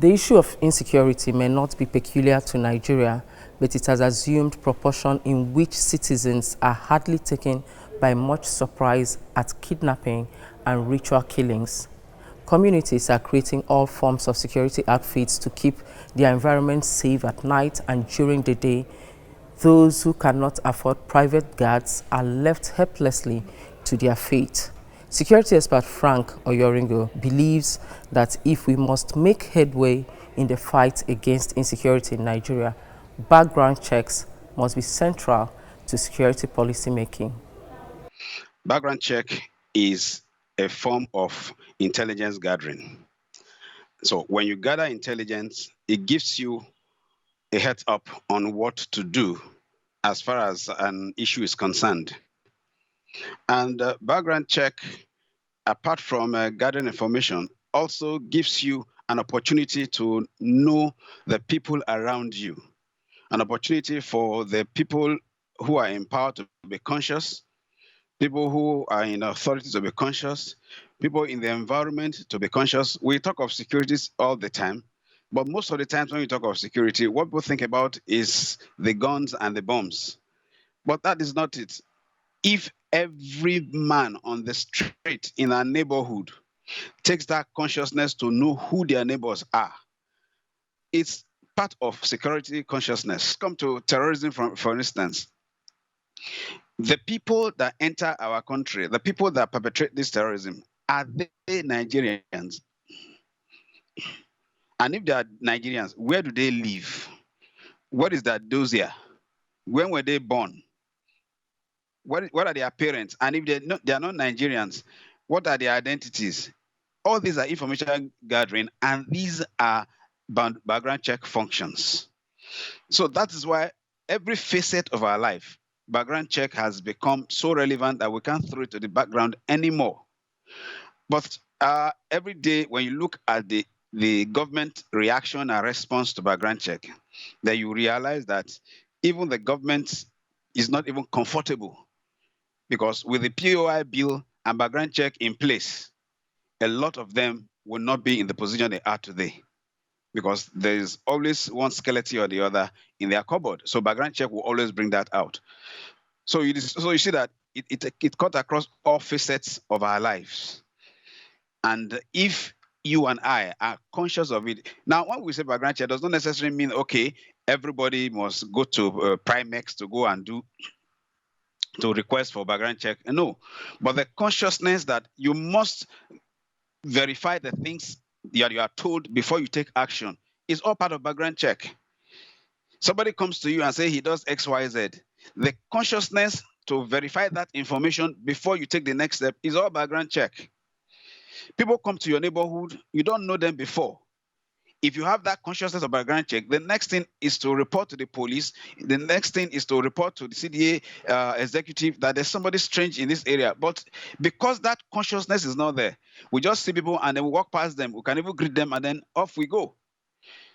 The issue of insecurity may not be peculiar to Nigeria, but it has assumed proportion in which citizens are hardly taken by much surprise at kidnapping and ritual killings. Communities are creating all forms of security outfits to keep their environment safe at night and during the day. Those who cannot afford private guards are left helplessly to their fate. Security expert Frank Oyoringo believes that if we must make headway in the fight against insecurity in Nigeria, background checks must be central to security policy making. Background check is a form of intelligence gathering. So when you gather intelligence, it gives you a heads up on what to do as far as an issue is concerned. And background check, apart from gathering information, also gives you an opportunity to know the people around you, an opportunity for the people who are in power to be conscious, people who are in authority to be conscious, people in the environment to be conscious. We talk of securities all the time, but most of the times when we talk of security, what people think about is the guns and the bombs. But that is not it. If every man on the street in our neighborhood takes that consciousness to know who their neighbors are, it's part of security consciousness. Come to terrorism, for instance. The people that enter our country, the people that perpetrate this terrorism, are they Nigerians? And if they are Nigerians, where do they live? What is their dossier? When were they born? What are their parents? And if they are not Nigerians, what are their identities? All these are information gathering, and these are background check functions. So that is why every facet of our life, background check has become so relevant that we can't throw it to the background anymore. But every day when you look at the government reaction and response to background check, then you realize that even the government is not even comfortable, because with the POI bill and background check in place, a lot of them will not be in the position they are today, because there is always one skeleton or the other in their cupboard. So background check will always bring that out. So you see that it cut across all facets of our lives. And if you and I are conscious of it, now when we say background check, does not necessarily mean, okay, everybody must go to Primex to go and to request for background check. No, but the consciousness that you must verify the things that you are told before you take action is all part of background check. Somebody comes to you and say he does X, Y, Z. The consciousness to verify that information before you take the next step is all background check. People come to your neighborhood, you don't know them before. If you have that consciousness of background check, the next thing is to report to the police. The next thing is to report to the CDA executive that there's somebody strange in this area. But because that consciousness is not there, we just see people and then we walk past them. We can even greet them and then off we go.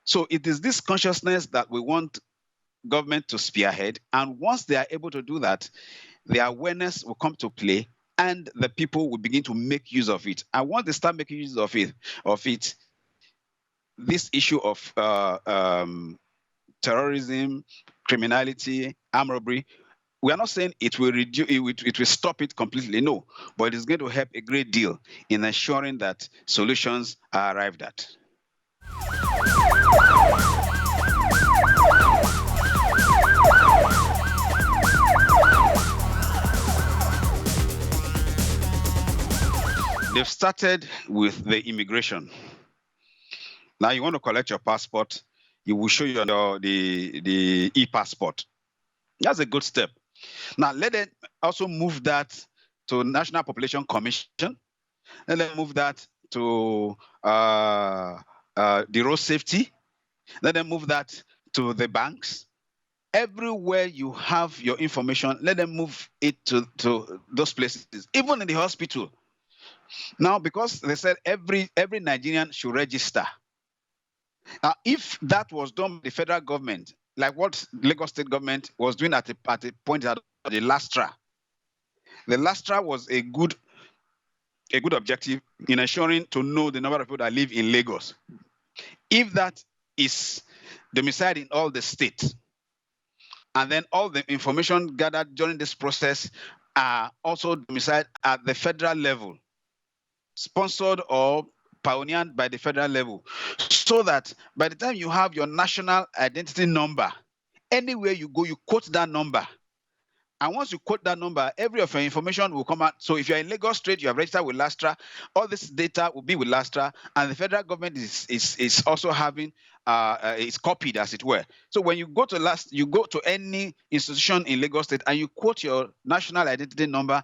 So it is this consciousness that we want government to spearhead. And once they are able to do that, the awareness will come to play and the people will begin to make use of it. And once they start making use of it, this issue of terrorism, criminality, armed robbery, we are not saying it will reduce, it will stop it completely, no, but it is going to help a great deal in ensuring that solutions are arrived at. They've started with the immigration. Now you want to collect your passport, you will show you the e-passport. That's a good step. Now let them also move that to National Population Commission. Let them move that to the road safety. Let them move that to the banks. Everywhere you have your information, let them move it to those places, even in the hospital. Now, because they said every Nigerian should register. Now, if that was done by the federal government, like what Lagos State government was doing at a point at the LASTRA was a good objective in ensuring to know the number of people that live in Lagos. If that is domiciled in all the states, and then all the information gathered during this process are also domiciled at the federal level, sponsored or pioneered by the federal level, so that by the time you have your national identity number, anywhere you go, you quote that number. And once you quote that number, every of your information will come out. So if you're in Lagos State, you have registered with Lastra, all this data will be with Lastra, and the federal government is also having it's copied, as it were. So when you go to any institution in Lagos State and you quote your national identity number,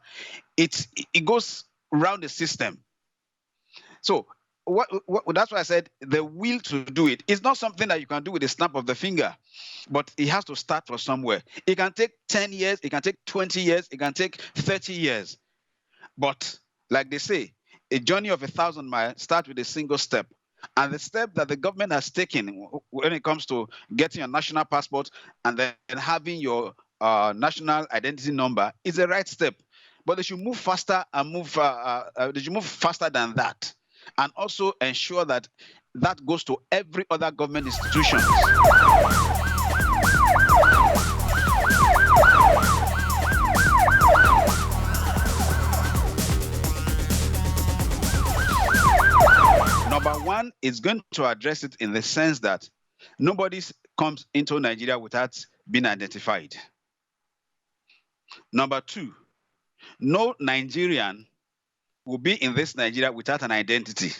it goes around the system. So that's why I said the will to do it is not something that you can do with a snap of the finger, but it has to start from somewhere. It can take 10 years, it can take 20 years, it can take 30 years. But like they say, a journey of 1,000 miles starts with a single step. And the step that the government has taken when it comes to getting your national passport and then having your national identity number is the right step. But they should move faster and they should move faster than that, and also ensure that that goes to every other government institution. Number one is going to address it in the sense that nobody comes into Nigeria without being identified. Number two, no Nigerian will be in this Nigeria without an identity.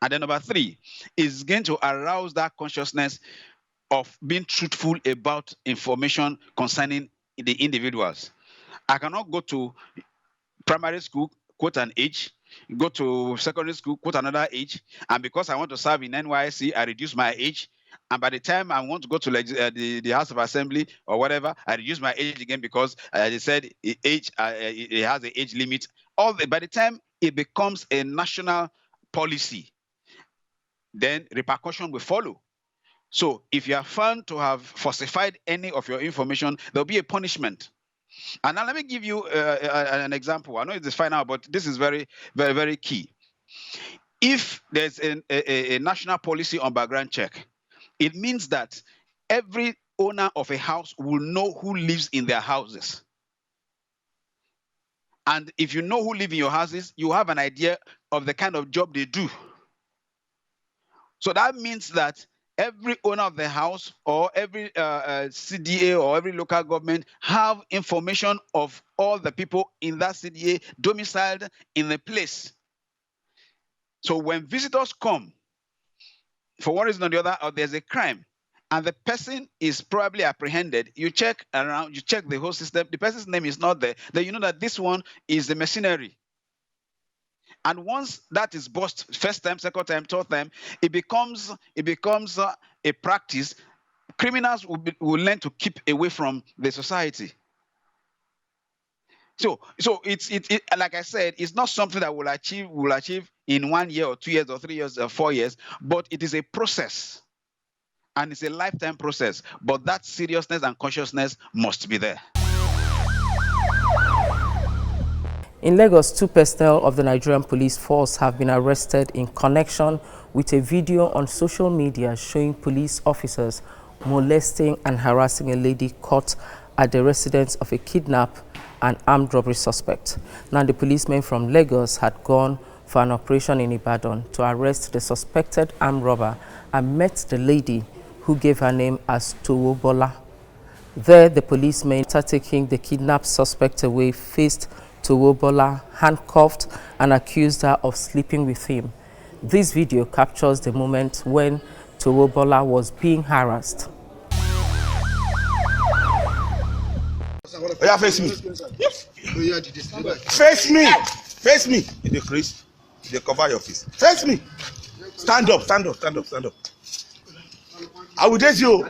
And then number three is going to arouse that consciousness of being truthful about information concerning the individuals. I cannot go to primary school, quote an age, go to secondary school, quote another age, and because I want to serve in NYSC, I reduce my age. And by the time I want to go to the House of Assembly or whatever, I reduce my age again because they said it has an age limit. By the time it becomes a national policy, then repercussion will follow. So if you are found to have falsified any of your information, there'll be a punishment. And now let me give you an example. I know it's final, but this is very, very, very key. If there's a national policy on background check, it means that every owner of a house will know who lives in their houses. And if you know who live in your houses, you have an idea of the kind of job they do. So that means that every owner of the house or every CDA or every local government have information of all the people in that CDA domiciled in the place. So when visitors come, for one reason or the other, or there's a crime, and the person is probably apprehended, you check around, you check the whole system, the person's name is not there, then you know that this one is the mercenary. And once that is bust, first time, second time, third time, it becomes a practice. Criminals will learn to keep away from the society. So it's like I said, it's not something that we'll achieve in 1 year or 2 years or 3 years or 4 years, but it is a process, and it's a lifetime process. But that seriousness and consciousness must be there. In Lagos, 2 personnel of the Nigerian Police Force have been arrested in connection with a video on social media showing police officers molesting and harassing a lady caught at the residence of a kidnap and armed robbery suspect. Now, the policemen from Lagos had gone for an operation in Ibadan to arrest the suspected armed robber and met the lady who gave her name as Towobola. There, the policemen, after taking the kidnapped suspect away, faced Towobola, handcuffed, and accused her of sleeping with him. This video captures the moment when Towobola was being harassed. Yeah, face me. Face me. Face me. In the crease. They cover your face. Face me. Stand up. Stand up. Stand up. Stand up. I will date you.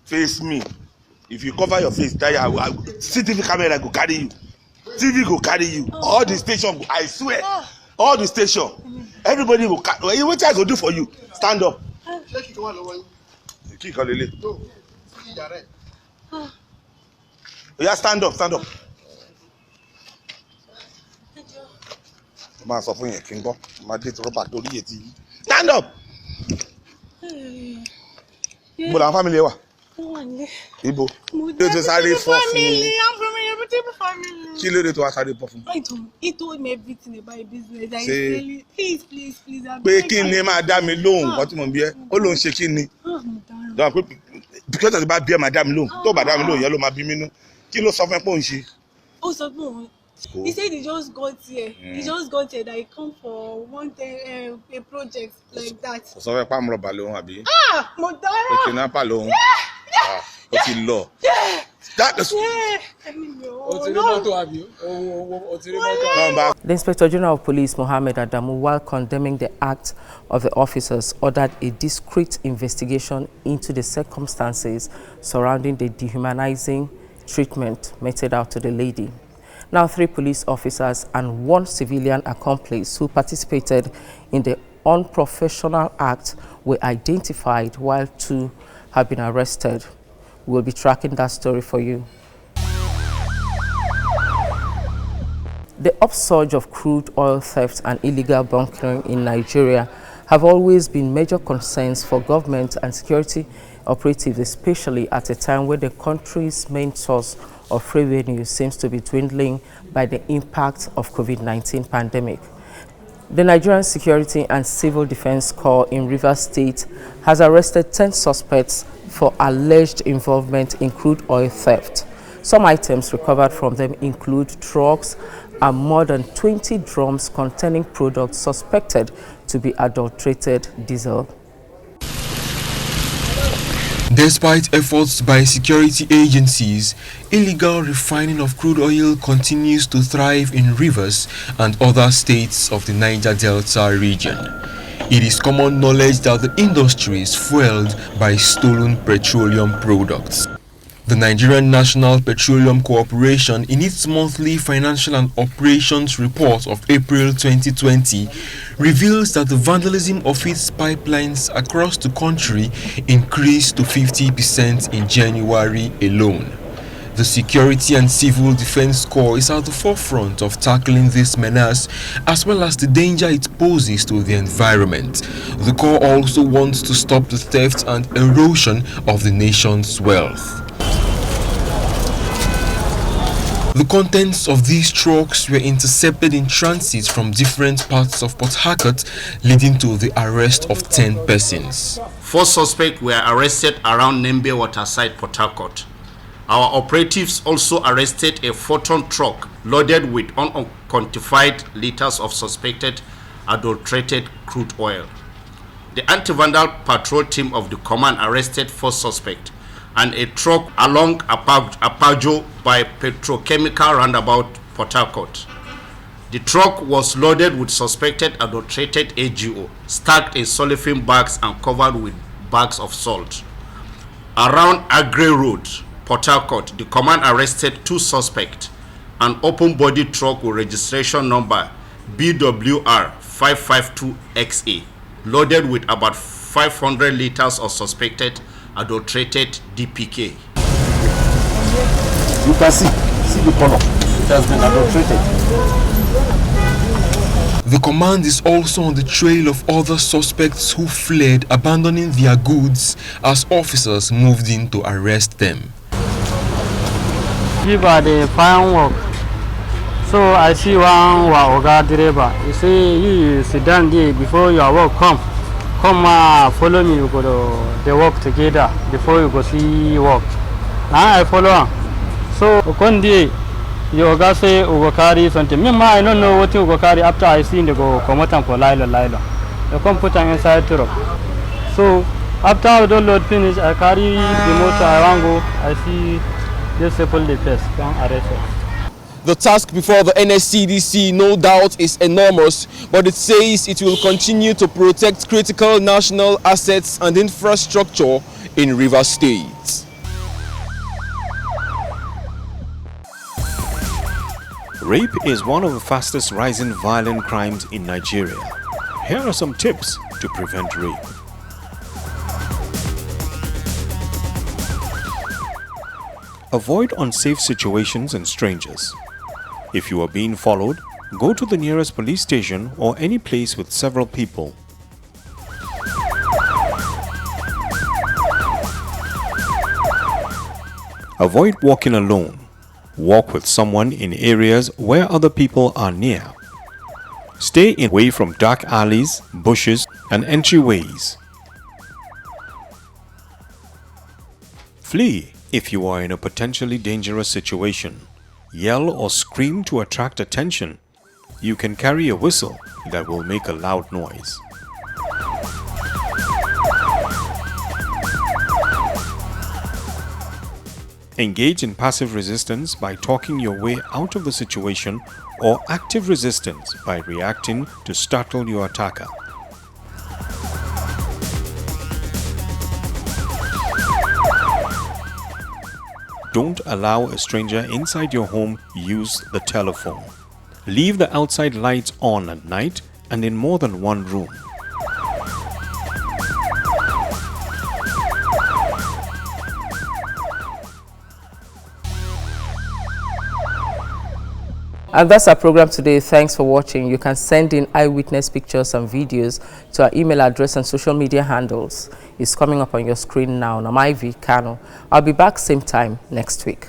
Face me. If you cover your face, CCTV camera go carry you. TV go carry you. All the station, I swear. All the station. Everybody will carry. What I go do for you? Stand up. Yeah, stand up. Stand up. máa sọ fún yẹn kí n gbọ́ máa dé tí rọ́bà torí ètí yìí. Stand up. Mo làwọn family wà. Ibo. Kí ló dé sáré fọ́ fún? Kí ló dé tó wá sáré fọ́ fún? He told me everything about your business. I really, please. Pé kí ni máa dá mi lóhùn nǹkan tí mo bí ẹ? Ó lóun ṣe kí ni? Dọ̀wọ́n pé because tí bá bí ẹ máa dá mi lóhùn tó bá dá mi lóhùn yẹn ló máa bí mi nú. Kí ló sọ fún ẹ pé òun ṣe? Ó sọ fún òun. He said he just got here. He just got here that he come for one day, a project like that. Kò sọ fẹ́ pàmò rọ̀bà lóhùn àbí? Mo dára. Pé kí n náà pà lóhùn. Ó ti lọ. The Inspector General of Police, Mohammed Adamu, while condemning the act of the officers, ordered a discreet investigation into the circumstances surrounding the dehumanizing treatment meted out to the lady. Now, 3 police officers and 1 civilian accomplice who participated in the unprofessional act were identified, while 2 have been arrested. We'll be tracking that story for you. The upsurge of crude oil theft and illegal bunkering in Nigeria have always been major concerns for government and security operatives, especially at a time when the country's main source of revenue seems to be dwindling by the impact of COVID-19 pandemic. The Nigerian Security and Civil Defense Corps in Rivers State has arrested 10 suspects for alleged involvement in crude oil theft. Some items recovered from them include trucks and more than 20 drums containing products suspected to be adulterated diesel. Despite efforts by security agencies, illegal refining of crude oil continues to thrive in Rivers and other states of the Niger Delta region. It is common knowledge that the industry is fueled by stolen petroleum products. The Nigerian National Petroleum Corporation, in its monthly financial and operations report of April 2020, reveals that the vandalism of its pipelines across the country increased to 50% in January alone. The Security and Civil Defense Corps is at the forefront of tackling this menace, as well as the danger it poses to the environment. The Corps also wants to stop the theft and erosion of the nation's wealth. The contents of these trucks were intercepted in transit from different parts of Port Harcourt, leading to the arrest of 10 persons. 4 suspects were arrested around Nembe Waterside, Port Harcourt. Our operatives also arrested a 4-ton truck loaded with unquantified liters of suspected adulterated crude oil. The anti-vandal patrol team of the command arrested 4 suspects and a truck along Apajo by Petrochemical Roundabout, Port Harcourt. The truck was loaded with suspected adulterated AGO, stacked in cellophane bags and covered with bags of salt. Around Agre Road, Port Harcourt, the command arrested 2 suspects, an open-body truck with registration number BWR 552XA, loaded with about 500 liters of suspected adulterated DPK. You can see the color. It has been adulterated. The command is also on the trail of other suspects who fled, abandoning their goods as officers moved in to arrest them. Give her the fine work. So I see one Oga driver. You say you sit down there before your work come follow me, you go to the work together before you go see work. Now I follow him. So one day the Oga say you go carry something. Me I don't know what you go carry. After I see they go come out for Lilo. They come put them inside truck. So after I don't load finish, I carry the motor. I want go. I see this people the place come arrest her. The task before the NSCDC, no doubt, is enormous, but it says it will continue to protect critical national assets and infrastructure in Rivers State. Rape is one of the fastest rising violent crimes in Nigeria. Here are some tips to prevent rape. Avoid unsafe situations and strangers. If you are being followed, go to the nearest police station or any place with several people. Avoid walking alone. Walk with someone in areas where other people are near. Stay away from dark alleys, bushes, and entryways. Flee if you are in a potentially dangerous situation. Yell or scream to attract attention. You can carry a whistle that will make a loud noise. Engage in passive resistance by talking your way out of the situation, or active resistance by reacting to startle your attacker. Don't allow a stranger inside your home use the telephone. Leave the outside lights on at night and in more than one room. And that's our program today. Thanks for watching. You can send in eyewitness pictures and videos to our email address and social media handles. It's coming up on your screen now. I'm Ivy Kano. I'll be back same time next week.